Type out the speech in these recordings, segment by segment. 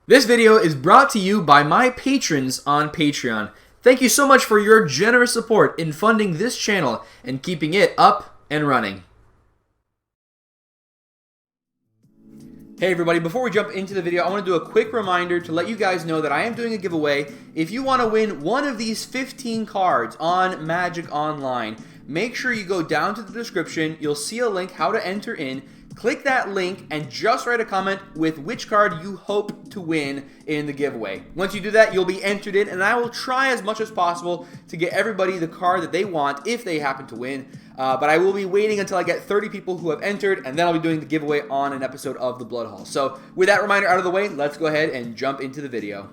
This video is brought to you by my patrons on Patreon. Thank you so much for your generous support in funding this channel and keeping it up and running. Hey everybody, before we jump into the video, I want to do a quick reminder to let you guys know that I am doing a giveaway. If you want to win one of these 15 cards on Magic Online, make sure you go down to the description. You'll see a link how to enter in. Click that link and just write a comment with which card you hope to win in the giveaway. Once you do that, you'll be entered in, and I will try as much as possible to get everybody the card that they want if they happen to win. But I will be waiting until I get 30 people who have entered, and then I'll be doing the giveaway on an episode of the Blood Hall. So with that reminder out of the way, let's go ahead and jump into the video.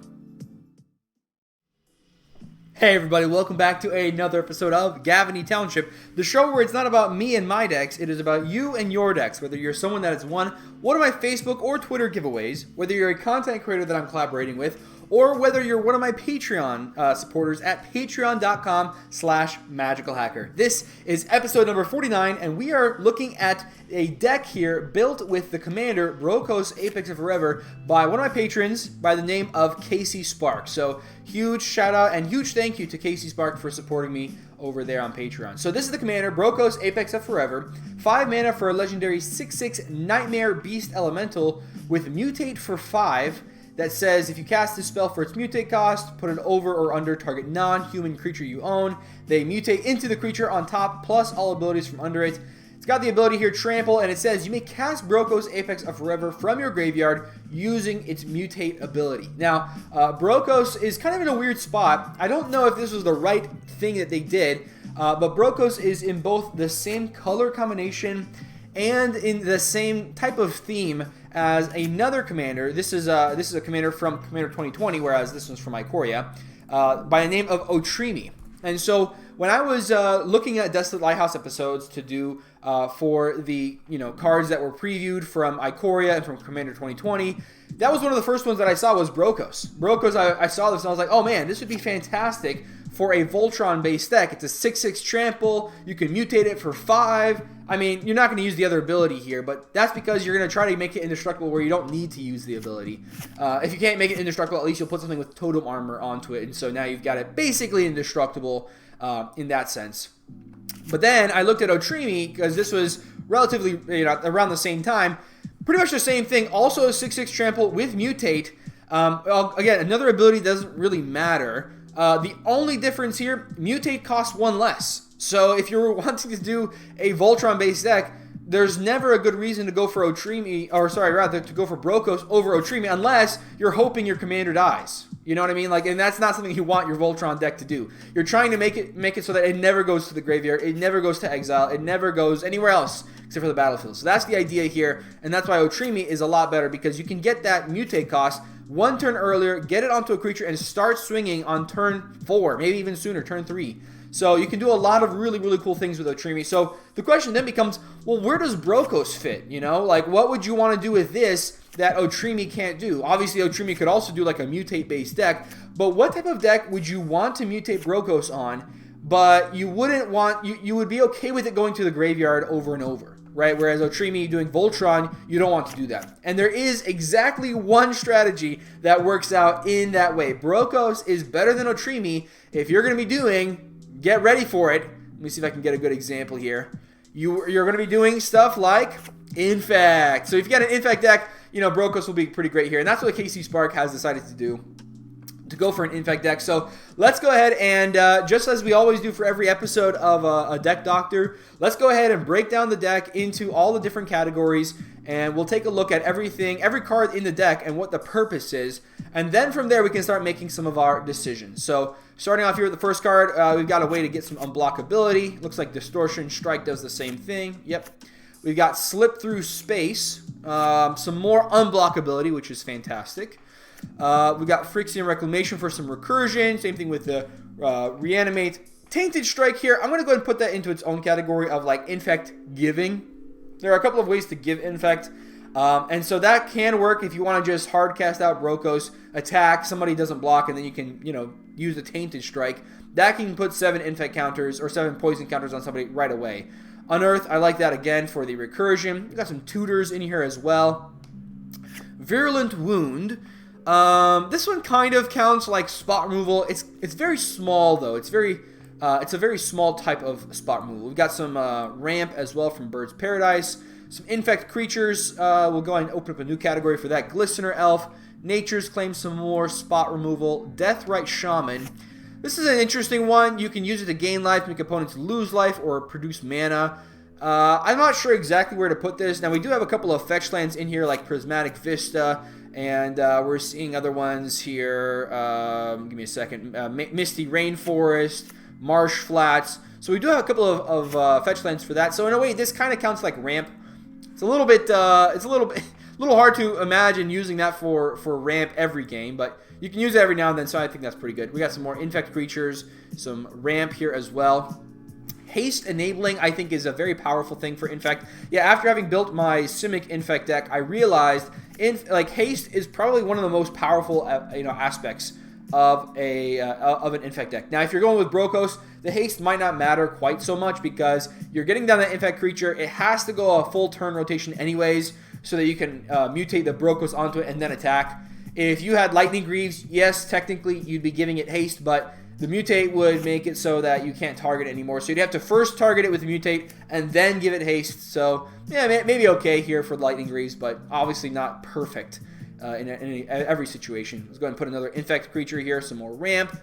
Hey everybody, welcome back to another episode of Gavony Township, the show where it's not about me and my decks, it is about you and your decks, whether you're someone that has won one of my Facebook or Twitter giveaways, whether you're a content creator that I'm collaborating with, or whether you're one of my Patreon supporters at patreon.com/magicalhacker. This is episode number 49, and we are looking at a deck here built with the commander Brokkos Apex of Forever by one of my patrons by the name of Casey Spark. So huge shout out and huge thank you to Casey Spark for supporting me over there on Patreon. So this is the commander, Brokkos Apex of Forever, 5 mana for a legendary 6/6 Nightmare Beast Elemental with Mutate for 5. That says if you cast this spell for its mutate cost, put an over or under target non-human creature you own. They mutate into the creature on top, plus all abilities from under it. It's got the ability here, Trample, and it says you may cast Brokkos Apex of Forever from your graveyard using its mutate ability. Now, Brokkos is kind of in a weird spot. I don't know if this was the right thing that they did, but Brokkos is in both the same color combination and in the same type of theme as another commander. This is a commander from Commander 2020, whereas this one's from Ikoria, by the name of Otrimi. And so when I was looking at Desolate Lighthouse episodes to do for the cards that were previewed from Ikoria and from Commander 2020, that was one of the first ones that I saw was Brokkos. Brokkos, I saw this and I was like, oh man, this would be fantastic for a Voltron-based deck. It's a 6/6 trample. You can mutate it for 5. I mean, you're not going to use the other ability here, but that's because you're going to try to make it indestructible where you don't need to use the ability. If you can't make it indestructible, at least you'll put something with totem armor onto it, and so now you've got it basically indestructible in that sense. But then I looked at Otrimi, because this was relatively around the same time. Pretty much the same thing, also a 6/6 trample with mutate. Again, another ability doesn't really matter. The only difference here, mutate costs 1 less. So if you're wanting to do a Voltron-based deck, there's never a good reason to go for Otrimi, or sorry, rather to go for Brokkos over Otrimi, unless you're hoping your commander dies. You know what I mean? Like, and that's not something you want your Voltron deck to do. You're trying to make it so that it never goes to the graveyard, it never goes to exile, it never goes anywhere else except for the battlefield. So that's the idea here, and that's why Otrimi is a lot better, because you can get that mutate cost 1 turn earlier, get it onto a creature, and start swinging on turn 4, maybe even sooner, turn 3. So you can do a lot of really, really cool things with Otrimi. So the question then becomes, well, where does Brokkos fit? Like, what would you want to do with this that Otrimi can't do? Obviously, Otrimi could also do like a mutate-based deck, but what type of deck would you want to mutate Brokkos on, but you wouldn't want, you would be okay with it going to the graveyard over and over, right? Whereas Otrimi doing Voltron, you don't want to do that. And there is exactly one strategy that works out in that way. Brokkos is better than Otrimi if you're going to be doing, get ready for it. Let me see if I can get a good example here. You're going to be doing stuff like infect. So if you got an infect deck, Brokkos will be pretty great here. And that's what Casey Spark has decided to do, to go for an infect deck. So let's go ahead and just as we always do for every episode of a Deck Doctor, let's go ahead and break down the deck into all the different categories, and we'll take a look at everything, every card in the deck and what the purpose is, and then from there we can start making some of our decisions. So starting off here with the first card, we've got a way to get some unblockability. Looks like Distortion Strike does the same thing. Yep. We've got Slip Through Space, some more unblockability, which is fantastic. We got Phyrexian Reclamation for some recursion. Same thing with the Reanimate. Tainted Strike here, I'm going to go ahead and put that into its own category of like Infect Giving. There are a couple of ways to give Infect. And so that can work if you want to just hard cast out Brokkos, attack, somebody doesn't block, and then you can, use the Tainted Strike. That can put 7 Infect counters or 7 poison counters on somebody right away. Unearth, I like that again for the recursion. We've got some tutors in here as well. Virulent Wound. This one kind of counts like spot removal. It's very small though. It's a very small type of spot removal. We've got some ramp as well from Bird's Paradise. Some infect creatures. We'll go ahead and open up a new category for that. Glistener Elf. Nature's claim some more spot removal. Deathrite Shaman. This is an interesting one. You can use it to gain life, make opponents lose life, or produce mana. I'm not sure exactly where to put this. Now, we do have a couple of fetch lands in here, like Prismatic Vista, and we're seeing other ones here. Give me a second. Misty Rainforest, Marsh Flats. So we do have a couple of fetch lands for that. So in a way, this kind of counts like ramp. It's a little bit, a little hard to imagine using that for ramp every game, but you can use it every now and then, so I think that's pretty good. We got some more infect creatures, some ramp here as well. Haste enabling, I think, is a very powerful thing for infect. Yeah, after having built my Simic infect deck, I realized haste is probably one of the most powerful aspects of an infect deck. Now, if you're going with Brokkos, the haste might not matter quite so much because you're getting down that infect creature. It has to go a full turn rotation anyways, so that you can mutate the Brokkos onto it and then attack. If you had Lightning Greaves, yes, technically you'd be giving it haste, but the mutate would make it so that you can't target it anymore. So you'd have to first target it with the mutate and then give it haste. So yeah, maybe okay here for Lightning Greaves, but obviously not perfect in every situation. Let's go ahead and put another infect creature here, some more ramp.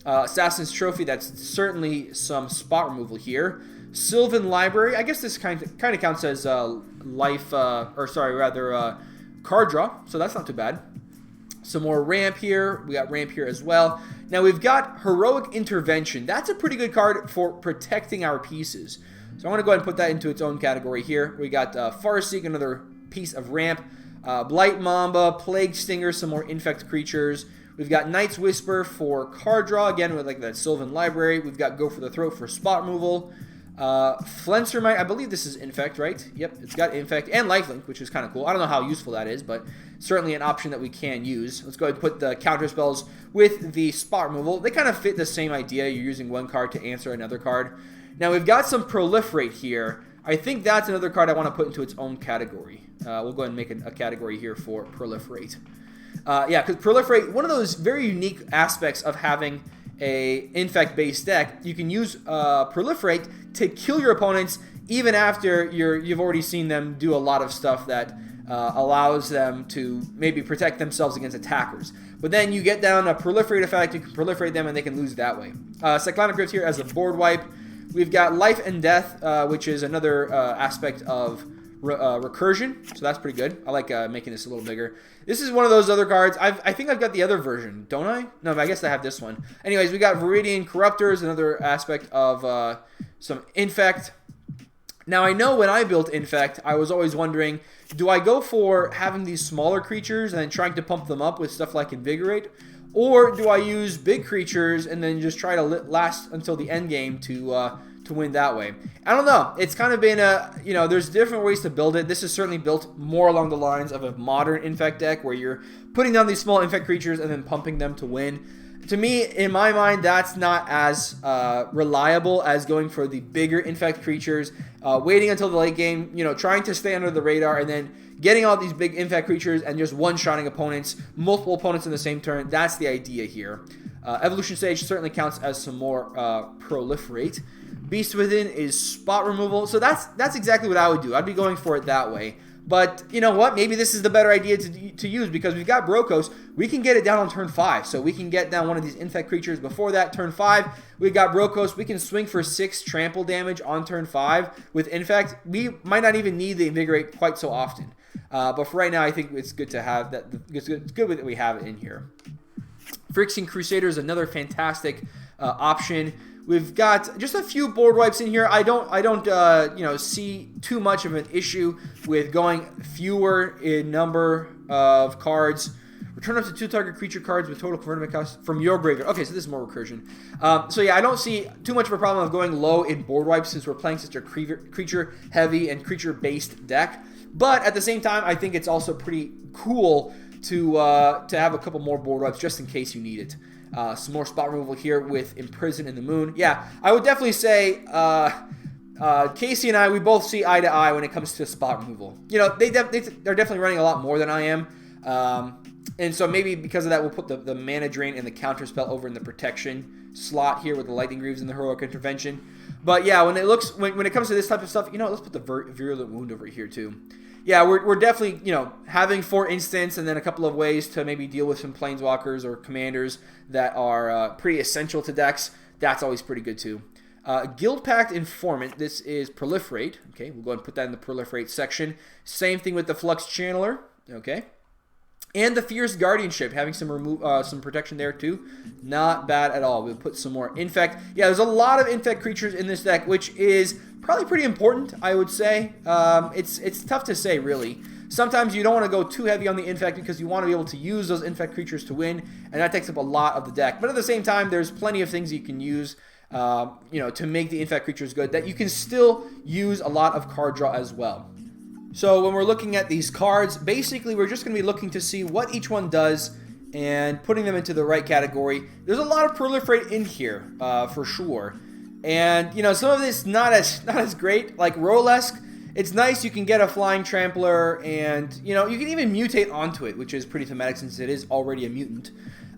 Assassin's Trophy, that's certainly some spot removal here. Sylvan Library, I guess this kind of counts as card draw, so that's not too bad. Some more ramp here. We got ramp here as well. Now we've got Heroic Intervention. That's a pretty good card for protecting our pieces. So I want to go ahead and put that into its own category here. We got Farseek, another piece of ramp. Blight Mamba, Plague Stinger, some more infect creatures. We've got Knight's Whisper for card draw, again with like that Sylvan Library. We've got Go for the Throat for spot removal. Flencermite, I believe this is infect, right? Yep, it's got infect and lifelink, which is kind of cool. I don't know how useful that is, but certainly an option that we can use. Let's go ahead and put the counter spells with the spot removal. They kind of fit the same idea. You're using one card to answer another card. Now we've got some Proliferate here. I think that's another card I want to put into its own category. We'll go ahead and make a category here for Proliferate. Yeah, because Proliferate, one of those very unique aspects of having a infect-based deck, you can use Proliferate to kill your opponents even after you've already seen them do a lot of stuff that allows them to maybe protect themselves against attackers. But then you get down a Proliferate effect, you can Proliferate them, and they can lose that way. Cyclonic Rift here as a board wipe. We've got Life and Death, which is another aspect of recursion, so that's pretty good. I like making this a little bigger. This is one of those other cards. I think I've got the other version, don't I? No, I guess I have this one. Anyways, we got Viridian Corruptors, another aspect of some infect. Now, I know when I built infect, I was always wondering, do I go for having these smaller creatures and then trying to pump them up with stuff like Invigorate? Or do I use big creatures and then just try to last until the end game to win that way? I don't know. It's kind of been there's different ways to build it. This is certainly built more along the lines of a modern infect deck where you're putting down these small infect creatures and then pumping them to win. To me, in my mind, that's not as reliable as going for the bigger infect creatures, waiting until the late game, trying to stay under the radar, and then getting all these big infect creatures and just one-shotting opponents, multiple opponents in the same turn. That's the idea here. Evolution Stage certainly counts as some more Proliferate. Beast Within is spot removal, so that's exactly what I would do. I'd be going for it that way. But you know what? Maybe this is the better idea to use because we've got Brokkos. We can get it down on turn 5. So we can get down one of these infect creatures before that. Turn 5, we've got Brokkos. We can swing for 6 trample damage on turn 5 with infect. We might not even need the Invigorate quite so often. But for right now, I think it's good to have that. It's good that we have it in here. Phyrexian Crusader is another fantastic option. We've got just a few board wipes in here. I don't see too much of an issue with going fewer in number of cards. Return up to 2 target creature cards with total convertible cost from your graveyard. Okay, so this is more recursion. So yeah, I don't see too much of a problem of going low in board wipes since we're playing such a creature-heavy and creature-based deck. But at the same time, I think it's also pretty cool to have a couple more board wipes just in case you need it. Some more spot removal here with Imprison in the Moon. Yeah, I would definitely say Casey and I, we both see eye to eye when it comes to spot removal. They're definitely running a lot more than I am. And so maybe because of that, we'll put the mana drain and the counter spell over in the protection slot here with the lightning greaves and the heroic intervention. But yeah, when it comes to this type of stuff, let's put the virulent wound over here too. Yeah, we're definitely, having 4 instants and then a couple of ways to maybe deal with some planeswalkers or commanders that are pretty essential to decks. That's always pretty good too. Guild Pact Informant, this is Proliferate. Okay, we'll go ahead and put that in the Proliferate section. Same thing with the Flux Channeler. Okay. And the Fierce Guardianship, having some protection there too. Not bad at all. We'll put some more Infect. Yeah, there's a lot of Infect creatures in this deck, which is probably pretty important, I would say. It's tough to say, really. Sometimes you don't want to go too heavy on the Infect because you want to be able to use those Infect creatures to win, and that takes up a lot of the deck. But at the same time, there's plenty of things you can use to make the Infect creatures good that you can still use a lot of card draw as well. So when we're looking at these cards, basically we're just going to be looking to see what each one does and putting them into the right category. There's a lot of Proliferate in here, for sure. And, some of this not as great. Like Rolesk, it's nice you can get a Flying Trampler and, you can even mutate onto it, which is pretty thematic since it is already a mutant.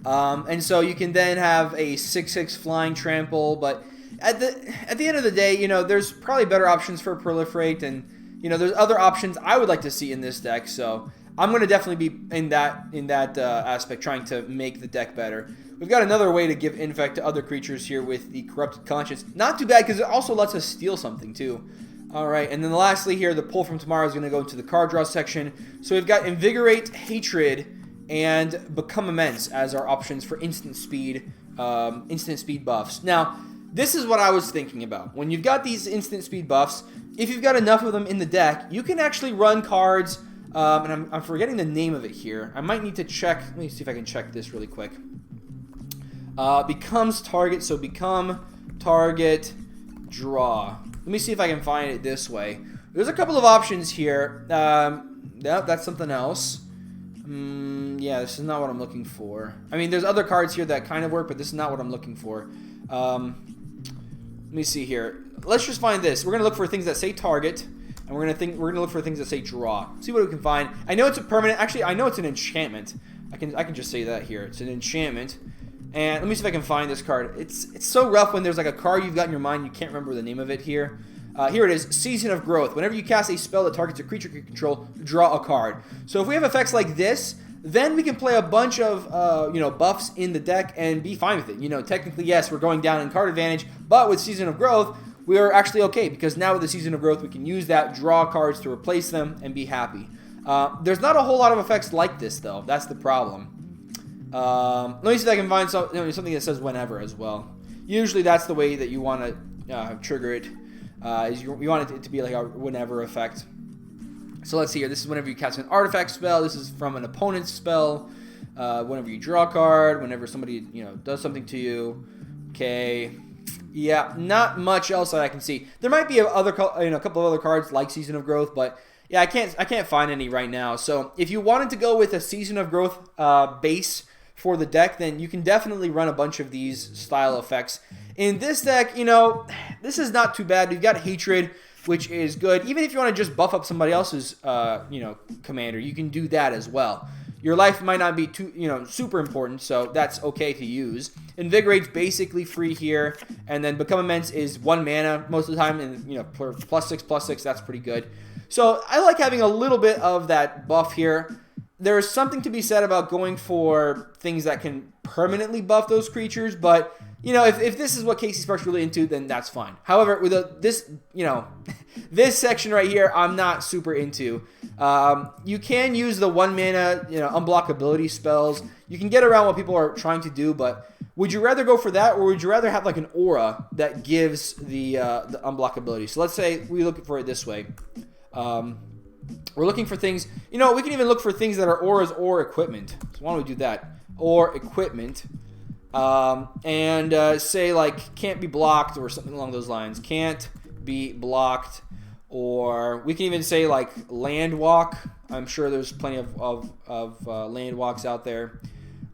And so you can then have a 6/6 Flying Trample, but at the end of the day, there's probably better options for Proliferate, and there's other options I would like to see in this deck, so I'm going to definitely be in that aspect, trying to make the deck better. We've got another way to give Infect to other creatures here with the Corrupted Conscience. Not too bad, because it also lets us steal something, too. Alright, and then lastly here, the Pull from Tomorrow is going to go into the card draw section. So we've got Invigorate, Hatred, and Become Immense as our options for instant speed buffs. Now, this is what I was thinking about. When you've got these instant speed buffs, if you've got enough of them in the deck, you can actually run cards, and I'm forgetting the name of it here. I might need to check. Let me see if I can check this really quick. Becomes target, so become target, draw. Let me see if I can find it this way. There's a couple of options here. That's something else. Yeah, this is not what I'm looking for. I mean, there's other cards here that kind of work, but this is not what I'm looking for. Let me see here. Let's just find this. We're gonna look for things that say target, and we're gonna look for things that say draw. See what we can find. I know it's a permanent. Actually, I know it's an enchantment. I can just say that here. It's an enchantment. And let me see if I can find this card. It's so rough when there's like a card you've got in your mind, you can't remember the name of it here. Here it is, Season of Growth. Whenever you cast a spell that targets a creature you control, draw a card. So if we have effects like this, then we can play a bunch of buffs in the deck and be fine with it. Technically, yes, we're going down in card advantage, but with Season of Growth, we are actually okay, because now with the Season of Growth, we can use that, draw cards to replace them, and be happy. There's not a whole lot of effects like this, though. That's the problem. Let me see if I can find something that says whenever as well. Usually that's the way that you want to trigger it. Is you want it to be like a whenever effect. So let's see here. This is whenever you cast an artifact spell. This is from an opponent's spell. Whenever you draw a card. Whenever somebody does something to you. Okay. Yeah, not much else that I can see. There might be a couple of other cards like Season of Growth, but yeah, I can't find any right now. So if you wanted to go with a Season of Growth base for the deck, then you can definitely run a bunch of these style effects. In this deck, this is not too bad. We've got Hatred, which is good. Even if you want to just buff up somebody else's, commander, you can do that as well. Your life might not be too, super important, so that's okay to use. Invigorate's basically free here, and then Become Immense is 1 mana most of the time, and for +6/+6, that's pretty good. So I like having a little bit of that buff here. There's something to be said about going for things that can permanently buff those creatures, but if this is what Casey Spark's really into, then that's fine. However, with this section right here, I'm not super into. You can use the 1 mana, unblockability spells. You can get around what people are trying to do, but would you rather go for that, or would you rather have like an aura that gives the unblockability? So let's say we look for it this way. We're looking for things, we can even look for things that are auras or equipment. So why don't we do that? Or equipment. And say like can't be blocked or something along those lines. Can't be blocked. Or we can even say like land walk. I'm sure there's plenty of land walks out there.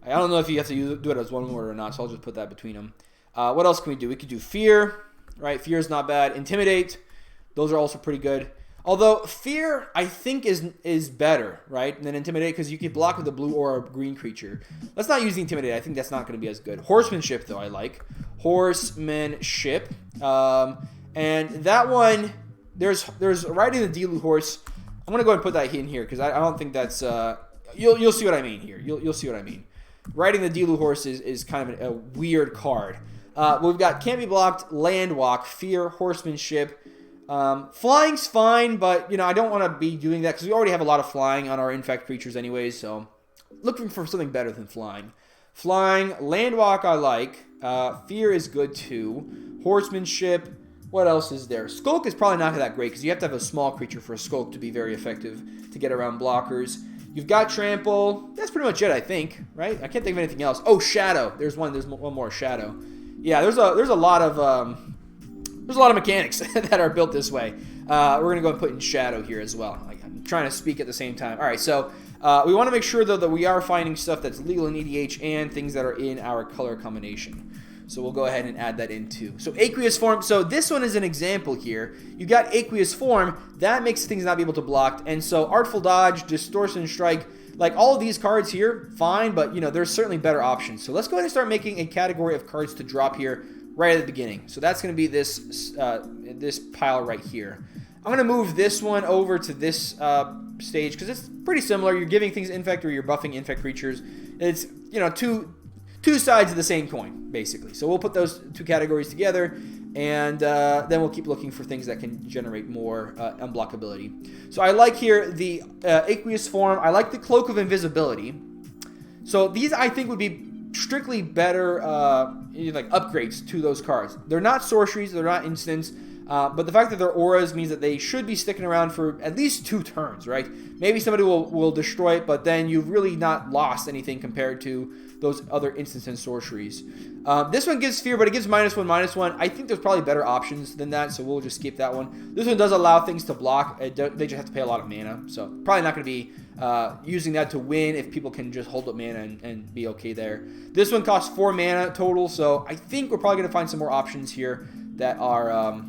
I don't know if you have to do it as one word or not, so I'll just put that between them. What else can we do? We could do fear, right? Fear is not bad. Intimidate. Those are also pretty good. Although Fear, I think, is better, right, than Intimidate, because you can block with a blue or a green creature. Let's not use the Intimidate. I think that's not going to be as good. Horsemanship, though, I like. Horsemanship. And that one, there's riding the Delu horse. I'm going to go ahead and put that in here, because I don't think that's... You'll see what I mean here. You'll see what I mean. Riding the Delu horse is kind of a weird card. We've got Can't Be Blocked, Land Walk, Fear, Horsemanship. Flying's fine, but, I don't want to be doing that because we already have a lot of flying on our infect creatures anyways, so looking for something better than flying. Flying, Landwalk I like. Fear is good too. Horsemanship, what else is there? Skulk is probably not that great because you have to have a small creature for a Skulk to be very effective to get around blockers. You've got Trample. That's pretty much it, I think, right? I can't think of anything else. Oh, Shadow. There's one more Shadow. Yeah, there's a lot of mechanics that are built this way. We're going to go and put in Shadow here as well. I'm trying to speak at the same time. All right, so we want to make sure, though, that we are finding stuff that's legal in EDH and things that are in our color combination. So we'll go ahead and add that in, too. So Aqueous Form. So this one is an example here. You got Aqueous Form. That makes things not be able to block. And so Artful Dodge, Distortion Strike, like all of these cards here, fine, but, there's certainly better options. So let's go ahead and start making a category of cards to drop here right at the beginning. So that's going to be this this pile right here. I'm going to move this one over to this stage because it's pretty similar. You're giving things infect or you're buffing infect creatures. It's, two sides of the same coin, basically. So we'll put those two categories together, and then we'll keep looking for things that can generate more unblockability. So I like here the Aqueous Form. I like the Cloak of Invisibility. So these, I think, would be strictly better like upgrades to those cards. They're not sorceries, they're not instants, but the fact that they're auras means that they should be sticking around for at least 2 turns, right? Maybe somebody will destroy it, but then you've really not lost anything compared to those other instants and sorceries. This one gives Fear, but it gives -1/-1. I think there's probably better options than that, so we'll just skip that one. This one does allow things to block. They just have to pay a lot of mana, so probably not going to be using that to win if people can just hold up mana and be okay there. This one costs 4 mana total, so I think we're probably going to find some more options here that are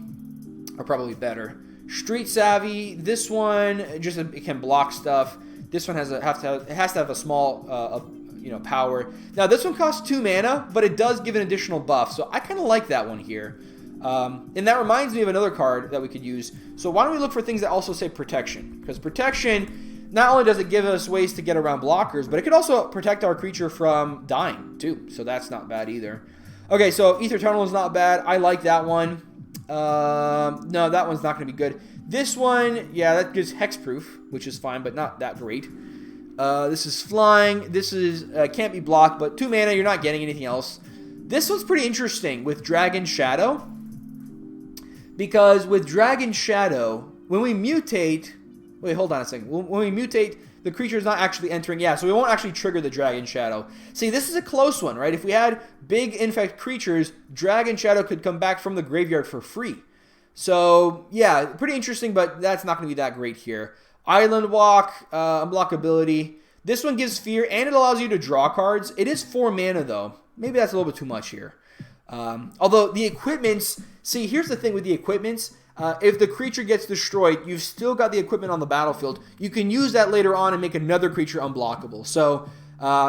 probably better. Street Savvy, this one just it can block stuff. This one has to have a small power. Now this one costs 2 mana, but it does give an additional buff, so I kind of like that one here. And that reminds me of another card that we could use. So why don't we look for things that also say Protection? Because Protection, not only does it give us ways to get around blockers, but it could also protect our creature from dying too. So that's not bad either. Okay, so Ether Tunnel is not bad. I like that one. No, that one's not going to be good. This one, yeah, that gives Hexproof, which is fine, but not that great. This is Flying. This is can't be blocked, but 2 mana, you're not getting anything else. This one's pretty interesting with Dragon Shadow, because with Dragon Shadow, when we mutate... Wait, hold on a second. When we mutate, the creature is not actually entering. Yeah, so we won't actually trigger the Dragon Shadow. See, this is a close one, right? If we had big infect creatures, Dragon Shadow could come back from the graveyard for free. So, yeah, pretty interesting, but that's not going to be that great here. Island Walk, unblockability. This one gives Fear, and it allows you to draw cards. It is 4 mana, though. Maybe that's a little bit too much here. Although, the equipments... See, here's the thing with the equipments. If the creature gets destroyed, you've still got the equipment on the battlefield. You can use that later on and make another creature unblockable. So,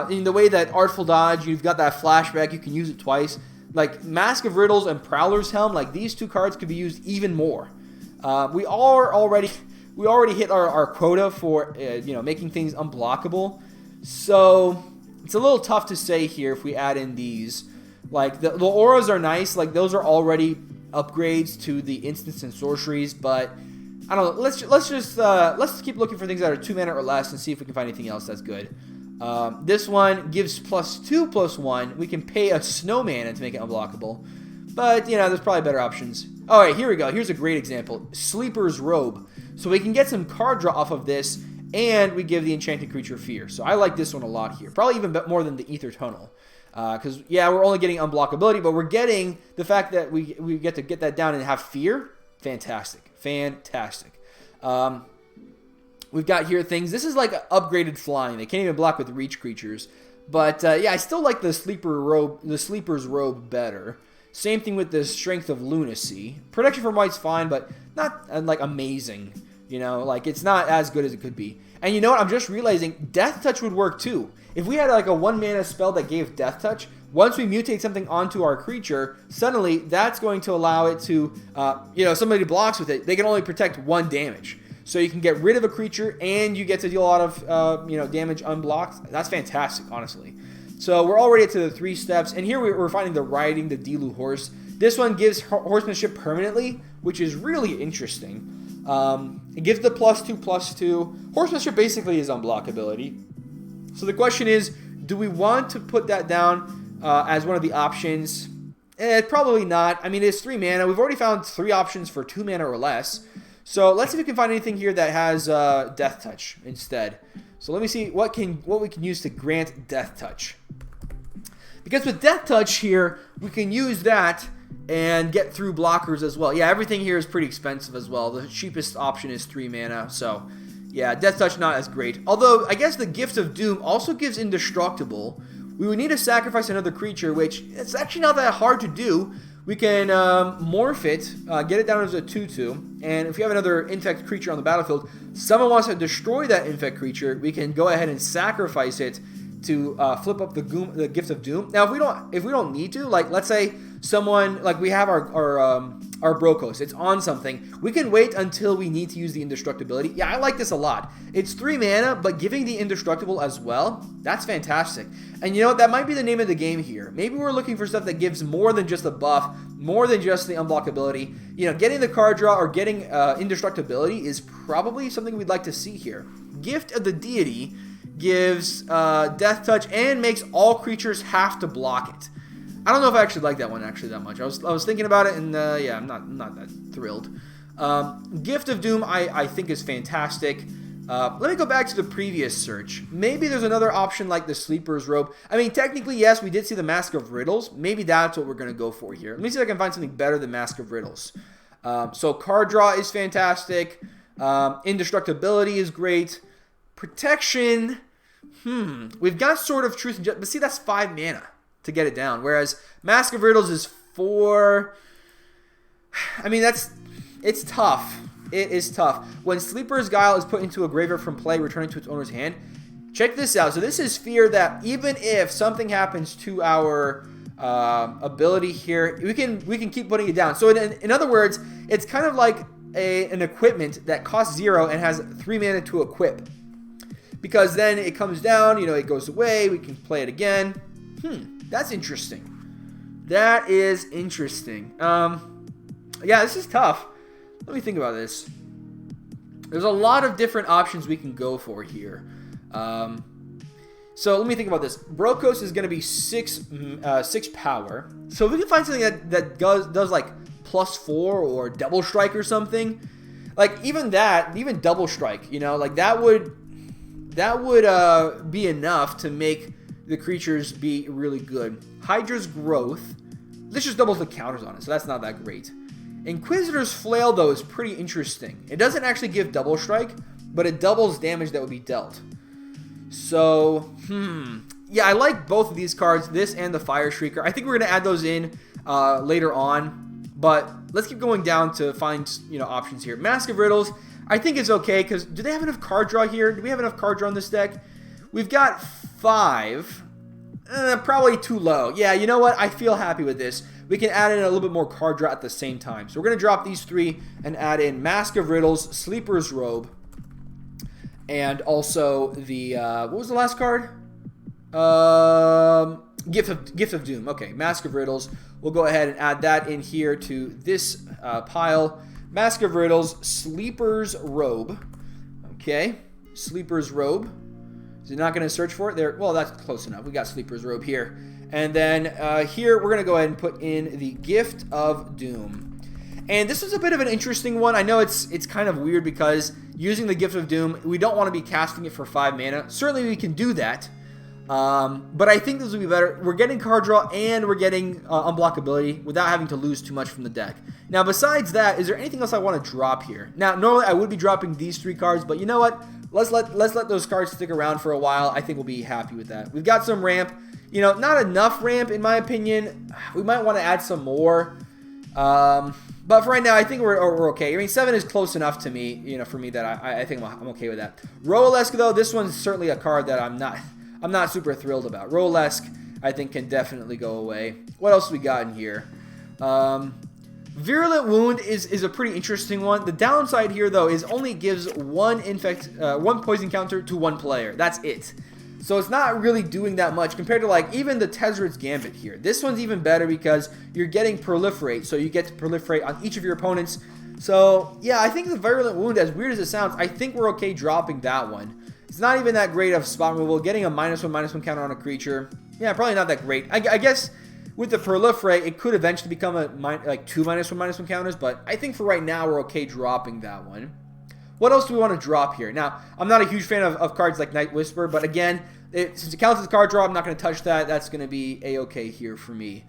in the way that Artful Dodge, you've got that flashback, you can use it twice. Like, Mask of Riddles and Prowler's Helm, like, these 2 cards could be used even more. We already hit our quota for, making things unblockable. So, it's a little tough to say here if we add in these. Like, the auras are nice. Like, those are already upgrades to the instants and sorceries, but I don't know. Let's keep looking for things that are 2 mana or less and see if we can find anything else that's good. This one gives +2/+1. We can pay a snow mana to make it unblockable, but there's probably better options. All right, here we go. Here's a great example: Sleeper's Robe. So we can get some card draw off of this, and we give the enchanted creature Fear. So I like this one a lot here, probably even more than the Ether Tunnel. Because, yeah, we're only getting unblockability, but we're getting the fact that we get to get that down and have Fear. Fantastic. Fantastic. We've got here things. This is like upgraded Flying. They can't even block with reach creatures. But, yeah, I still like the Sleeper's Robe better. Same thing with the Strength of Lunacy. Protection from White's fine, but not, like, amazing. You know, like, it's not as good as it could be. And you know what? I'm just realizing Death Touch would work too. If we had like a 1-mana spell that gave Death Touch, once we mutate something onto our creature, suddenly that's going to allow it to, you know, somebody blocks with it, they can only protect 1 damage. So you can get rid of a creature and you get to deal a lot of, you know, damage unblocked. That's fantastic, honestly. So we're already to the 3 steps, and here we're finding the riding the Dilu horse. This one gives horsemanship permanently, which is really interesting. It gives the +2/+2. Horsemanship basically is unblockability. So the question is, do we want to put that down as one of the options? Probably not. I mean, it's 3 mana. We've already found 3 options for 2 mana or less. So let's see if we can find anything here that has Death Touch instead. So let me see what we can use to grant Death Touch. Because with Death Touch here, we can use that and get through blockers as well. Yeah, everything here is pretty expensive as well. The cheapest option is 3 mana, so yeah, Death Touch not as great. Although, I guess the Gift of Doom also gives Indestructible. We would need to sacrifice another creature, which it's actually not that hard to do. We can morph it, get it down as a 2/2, and if you have another infect creature on the battlefield, someone wants to destroy that infect creature, we can go ahead and sacrifice it to flip up the Gift of Doom. Now, if we don't need to, like, let's say someone, like, we have our Brokkos, it's on something, we can wait until we need to use the Indestructibility. Yeah, I like this a lot. It's 3 mana, but giving the Indestructible as well, that's fantastic. And you know what, that might be the name of the game here. Maybe we're looking for stuff that gives more than just a buff, more than just the unblockability. You know, getting the card draw or getting Indestructibility is probably something we'd like to see here. Gift of the Deity gives Death Touch and makes all creatures have to block it. I don't know if I actually like that one actually that much. I was thinking about it, and yeah, I'm not that thrilled. Gift of Doom I think is fantastic. Let me go back to the previous search. Maybe there's another option like the Sleeper's Robe. I mean, technically, yes, we did see the Mask of Riddles. Maybe that's what we're going to go for here. Let me see if I can find something better than Mask of Riddles. So card draw is fantastic. Indestructibility is great. Protection, we've got Sword of Truth and Justice, but see, that's 5 mana to get it down, whereas Mask of Riddles is 4. I mean, it's tough. It is tough. When Sleeper's Guile is put into a graveyard from play, returning to its owner's hand, check this out. So this is fear that even if something happens to our ability here, we can keep putting it down. So in other words, it's kind of like an equipment that costs 0 and has 3 mana to equip. Because then it comes down, you know, it goes away, we can play it again. That's interesting. That is interesting. Yeah, this is tough. Let me think about this. There's a lot of different options we can go for here. So let me think about this. Brokkos is going to be 6 power. So if we can find something that does like +4 or double strike or something, like even double strike, you know, like that would be enough to make the creatures be really good. Hydra's Growth. This just doubles the counters on it, so that's not that great. Inquisitor's Flail, though, is pretty interesting. It doesn't actually give double strike, but it doubles damage that would be dealt. So, yeah, I like both of these cards, this and the Fire Shrieker. I think we're going to add those in later on, but let's keep going down to find, you know, options here. Mask of Riddles, I think it's okay, because do they have enough card draw here? Do we have enough card draw in this deck? We've got 5. Probably too low. Yeah, you know what? I feel happy with this. We can add in a little bit more card draw at the same time. So we're going to drop these 3 and add in Mask of Riddles, Sleeper's Robe, and also the, what was the last card? Gift of Doom. Okay, Mask of Riddles. We'll go ahead and add that in here to this pile. Mask of Riddles, Sleeper's Robe. Okay, Sleeper's Robe. Is it not going to search for it? There. Well, that's close enough. We got Sleeper's Robe here. And then here, we're going to go ahead and put in the Gift of Doom. And this is a bit of an interesting one. I know it's kind of weird because using the Gift of Doom, we don't want to be casting it for 5 mana. Certainly, we can do that. But I think this would be better. We're getting card draw and we're getting unblockability without having to lose too much from the deck. Now, besides that, is there anything else I want to drop here? Now, normally I would be dropping these 3 cards, but you know what? Let's let those cards stick around for a while. I think we'll be happy with that. We've got some ramp. You know, not enough ramp in my opinion. We might want to add some more. But for right now, I think we're okay. I mean, 7 is close enough to me, for me that I think I'm okay with that. Rolesk, though, this one's certainly a card that I'm not super thrilled about. Rolesk, I think, can definitely go away. What else we got in here? Virulent Wound is a pretty interesting one. The downside here, though, is only gives one poison counter to one player. That's it. So it's not really doing that much compared to, like, even the Tezzret's Gambit here. This one's even better because you're getting Proliferate, so you get to Proliferate on each of your opponents. So, yeah, I think the Virulent Wound, as weird as it sounds, I think we're okay dropping that one. It's not even that great of spot removal. Getting a -1/-1 counter on a creature, yeah, probably not that great. I guess with the Proliferate, it could eventually become like 2 -1/-1 counters, but I think for right now, we're okay dropping that one. What else do we want to drop here? Now, I'm not a huge fan of cards like Night Whisper, but again, since it counts as a card draw, I'm not going to touch that. That's going to be a-okay here for me.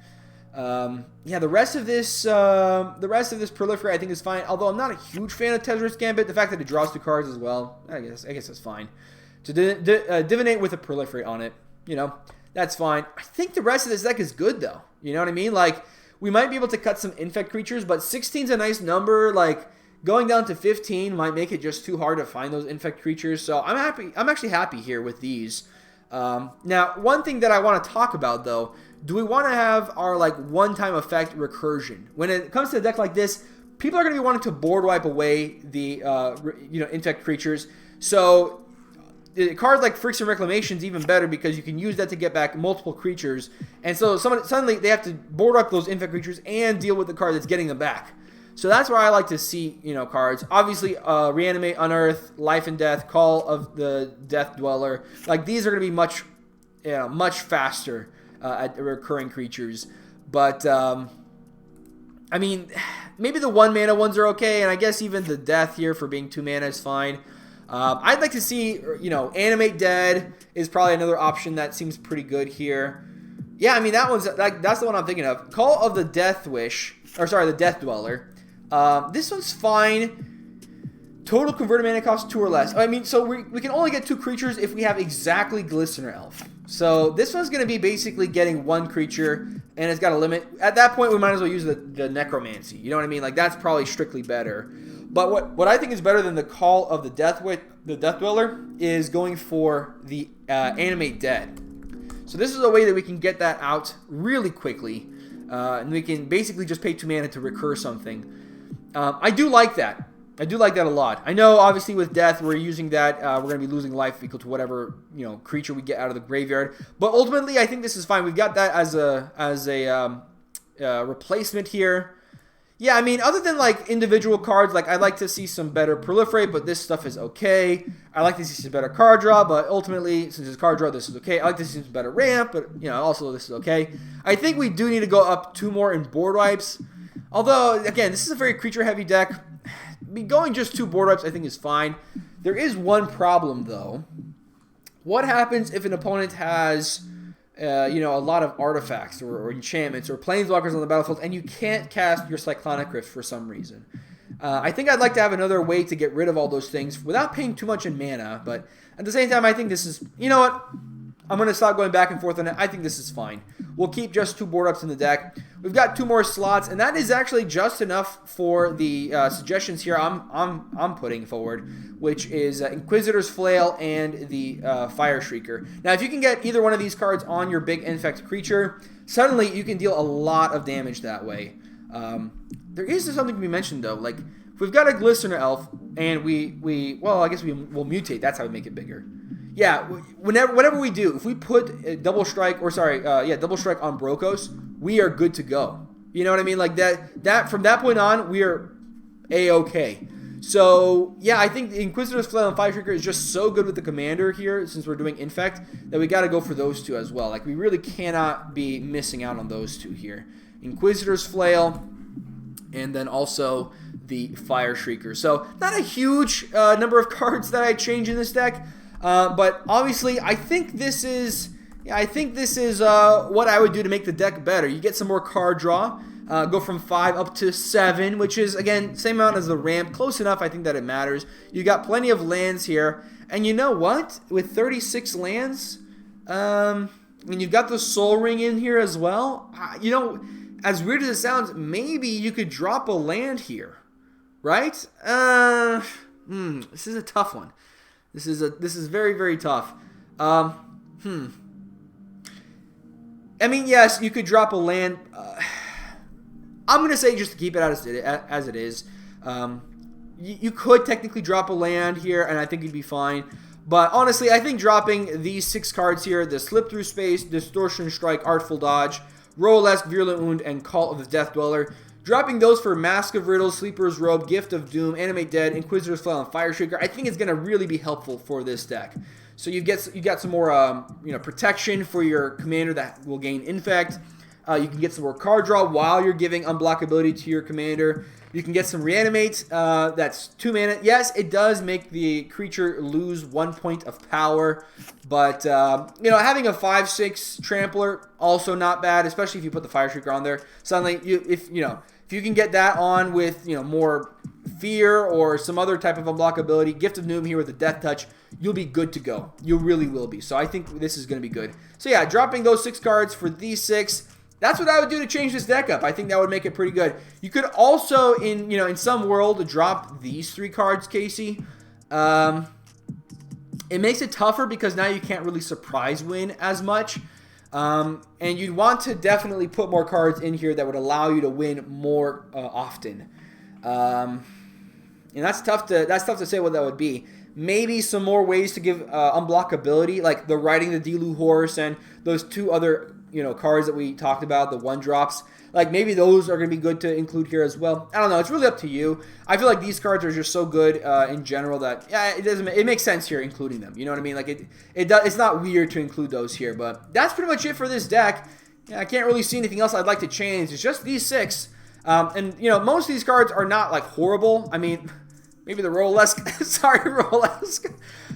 Yeah, the rest of this Proliferate I think is fine. Although I'm not a huge fan of Tezzret's Gambit, the fact that it draws 2 cards as well, I guess that's fine. To divinate with a Proliferate on it, that's fine. I think the rest of this deck is good though. You know what I mean? Like, we might be able to cut some infect creatures, but 16's a nice number. Like, going down to 15 might make it just too hard to find those infect creatures. So I'm happy. I'm actually happy here with these. Now, one thing that I want to talk about though, do we want to have our like one-time effect recursion? When it comes to a deck like this, people are going to be wanting to board wipe away the infect creatures. So cards like Friction Reclamation is even better because you can use that to get back multiple creatures. And so suddenly they have to board up those infect creatures and deal with the card that's getting them back. So that's where I like to see, cards. Obviously, Reanimate, Unearth, Life and Death, Call of the Death Dweller. Like, these are going to be much faster at recurring creatures. But, I mean, maybe the 1-mana ones are okay, and I guess even the Death here for being 2 mana is fine. I'd like to see, Animate Dead is probably another option that seems pretty good here. Yeah, I mean, that's the one I'm thinking of. Call of the Death Dweller. This one's fine. Total converted mana cost 2 or less. I mean, so we can only get 2 creatures if we have exactly Glistener Elf. So this one's going to be basically getting 1 creature, and it's got a limit. At that point, we might as well use the Necromancy. You know what I mean? Like, that's probably strictly better. But what I think is better than the Call of the Death Dweller is going for the Animate Dead. So this is a way that we can get that out really quickly, and we can basically just pay 2 mana to recur something. I do like that. I do like that a lot. I know, obviously, with Death, we're using that. We're going to be losing life equal to whatever creature we get out of the graveyard. But ultimately, I think this is fine. We've got that as a replacement here. Yeah, I mean, other than like individual cards, like I'd like to see some better Proliferate, but this stuff is okay. I like to see some better card draw, but ultimately, since it's card draw, this is okay. I like to see some better ramp, but also this is okay. I think we do need to go up 2 more in board wipes. Although, again, this is a very creature-heavy deck. Going just 2 board wipes, I think, is fine. There is one problem, though. What happens if an opponent has, a lot of artifacts or enchantments or planeswalkers on the battlefield, and you can't cast your Cyclonic Rift for some reason? I think I'd like to have another way to get rid of all those things without paying too much in mana, but at the same time, I think this is, you know what? I'm going to stop going back and forth on it. I think this is fine. We'll keep just 2 board ups in the deck. We've got 2 more slots, and that is actually just enough for the suggestions here I'm putting forward, which is Inquisitor's Flail and the Fire Shrieker. Now, if you can get either one of these cards on your big infect creature, suddenly you can deal a lot of damage that way. There is something to be mentioned, though. Like, if we've got a Glistener Elf, and well, I guess we'll mutate. That's how we make it bigger. Yeah, whenever we do, if we put Double Strike on Brokkos, we are good to go. You know what I mean? Like that from that point on, we are a-okay. So yeah, I think the Inquisitor's Flail and Fire Shrieker is just so good with the commander here, since we're doing Infect, that we got to go for those 2 as well. Like, we really cannot be missing out on those 2 here. Inquisitor's Flail, and then also the Fire Shrieker. So not a huge number of cards that I change in this deck. But obviously, I think this is what I would do to make the deck better. You get some more card draw, go from 5 up to 7, which is, again, same amount as the ramp. Close enough, I think that it matters. You got plenty of lands here. And you know what? With 36 lands, and you've got the Soul Ring in here as well. as weird as it sounds, maybe you could drop a land here, right? This is a tough one. This is very, very tough. I mean, yes, you could drop a land. I'm going to say just to keep it as it is. You could technically drop a land here, and I think you'd be fine. But honestly, I think dropping these 6 cards here, the Slip Through Space, Distortion Strike, Artful Dodge, Royalesque, Virulent Wound, and Cult of the Death Dweller, dropping those for Mask of Riddles, Sleeper's Robe, Gift of Doom, Animate Dead, Inquisitor's Flail, and Fire Shaker, I think it's going to really be helpful for this deck. So you got some more protection for your commander that will gain Infect. You can get some more card draw while you're giving unblockability to your commander. You can get some Reanimate. That's 2 mana. Yes, it does make the creature lose 1 point of power. But, having a 5/6 Trampler, also not bad, especially if you put the Fire Shaker on there. Suddenly, if you can get that on with, more Fear or some other type of unblockability, Gift of Doom here with the Death Touch, you'll be good to go. You really will be. So I think this is going to be good. So yeah, dropping those 6 cards for these 6. That's what I would do to change this deck up. I think that would make it pretty good. You could also, in some world, drop these 3 cards, Casey. It makes it tougher because now you can't really surprise win as much. And you'd want to definitely put more cards in here that would allow you to win more often. And that's tough to say what that would be. Maybe some more ways to give unblockability, like the Riding the Delu Horse and those 2 other cards that we talked about, the 1-drops. Like, maybe those are going to be good to include here as well. I don't know. It's really up to you. I feel like these cards are just so good in general that, yeah, it makes sense here including them. You know what I mean? Like, it's not weird to include those here. But that's pretty much it for this deck. Yeah, I can't really see anything else I'd like to change. It's just these 6. And, most of these cards are not, like, horrible. I mean, maybe the Royalesque. Sorry, Royalesque.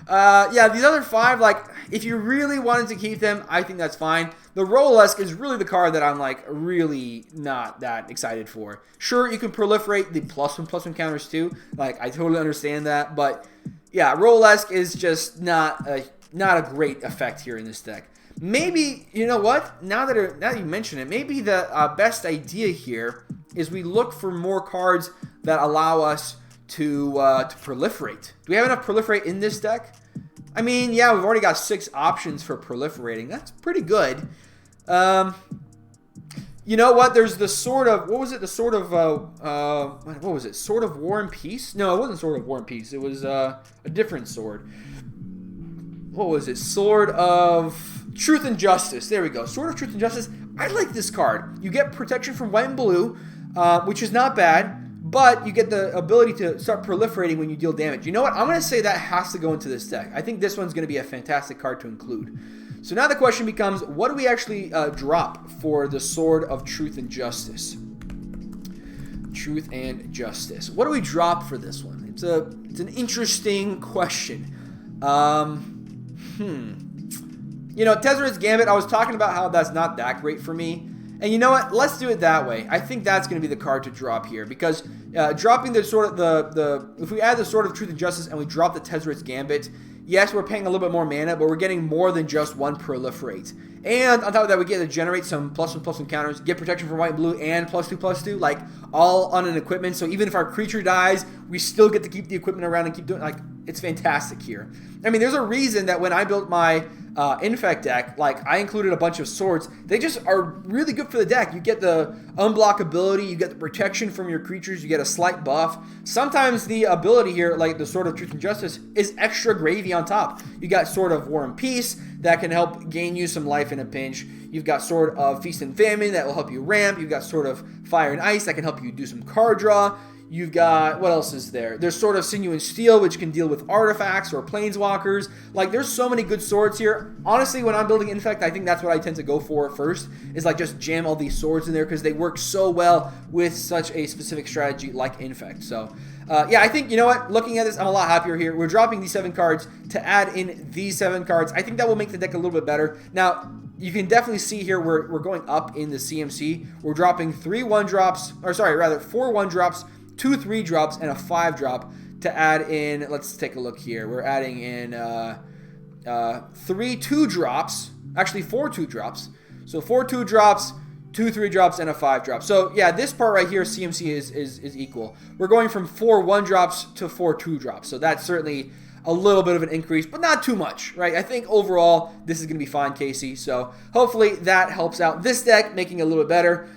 Yeah, these other 5, like, if you really wanted to keep them, I think that's fine. The Royalesque is really the card that I'm, like, really not that excited for. Sure, you can proliferate the +1/+1 counters, too. Like, I totally understand that. But, yeah, Royalesque is just not a great effect here in this deck. Maybe, you know what? Now that you mention it, maybe the best idea here is we look for more cards that allow us to proliferate. Do we have enough proliferate in this deck? I mean, yeah, we've already got 6 options for proliferating. That's pretty good. You know what? There's the Sword of... What was it? The Sword of... what was it? Sword of War and Peace? No, it wasn't Sword of War and Peace. It was a different sword. What was it? Sword of Truth and Justice. There we go. Sword of Truth and Justice. I like this card. You get protection from white and blue, which is not bad. But you get the ability to start proliferating when you deal damage. You know what? I'm going to say that has to go into this deck. I think this one's going to be a fantastic card to include. So now the question becomes, what do we actually drop for the Sword of Truth and Justice? Truth and Justice. What do we drop for this one? It's an interesting question. Tezzeret's Gambit, I was talking about how that's not that great for me. And you know what? Let's do it that way. I think that's going to be the card to drop here because dropping the sword of if we add the Sword of Truth and Justice and we drop the Tezzeret's Gambit, yes, we're paying a little bit more mana, but we're getting more than just 1 proliferate. And on top of that, we get to generate some +1/+1 counters, get protection from white and blue, and +2/+2, like all on an equipment. So even if our creature dies, we still get to keep the equipment around and keep doing it's fantastic here. I mean, there's a reason that when I built my infect deck, like I included a bunch of swords. They just are really good for the deck. You get the unblockability, you get the protection from your creatures, you get a slight buff. Sometimes the ability here, like the Sword of Truth and Justice, is extra gravy on top. You got Sword of War and Peace that can help gain you some life in a pinch. You've got Sword of Feast and Famine that will help you ramp. You've got Sword of Fire and Ice that can help you do some card draw. You've got, what else is there? There's Sword of Sinew and Steel, which can deal with artifacts or planeswalkers. Like, there's so many good swords here. Honestly, when I'm building Infect, I think that's what I tend to go for first, is like just jam all these swords in there because they work so well with such a specific strategy like Infect. So, yeah, I think, you know what? Looking at this, I'm a lot happier here. We're dropping these 7 cards to add in these 7 cards. I think that will make the deck a little bit better. Now, you can definitely see here we're going up in the CMC. We're dropping 4 1-drops, 2 3-drops, and a 5-drop to add in. Let's take a look here. We're adding in 3 2-drops, actually 4 2-drops. So 4 2-drops, 2 3-drops, and a 5-drop. So yeah, this part right here, CMC is equal. We're going from 4 1-drops to 4 2-drops. So that's certainly a little bit of an increase, but not too much, right? I think overall, this is going to be fine, Casey. So hopefully that helps out this deck, making it a little bit better.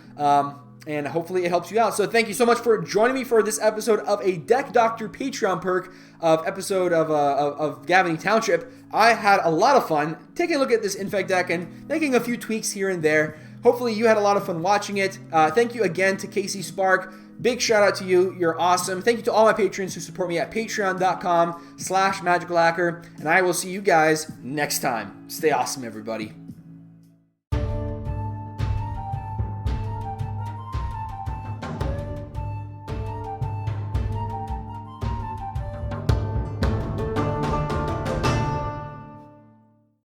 And hopefully it helps you out. So thank you so much for joining me for this episode of a Deck Doctor Patreon perk of Gavony Township. I had a lot of fun taking a look at this infect deck and making a few tweaks here and there. Hopefully you had a lot of fun watching it. Thank you again to Casey Spark. Big shout out to you. You're awesome. Thank you to all my patrons who support me at patreon.com/magicalhacker. And I will see you guys next time. Stay awesome, everybody.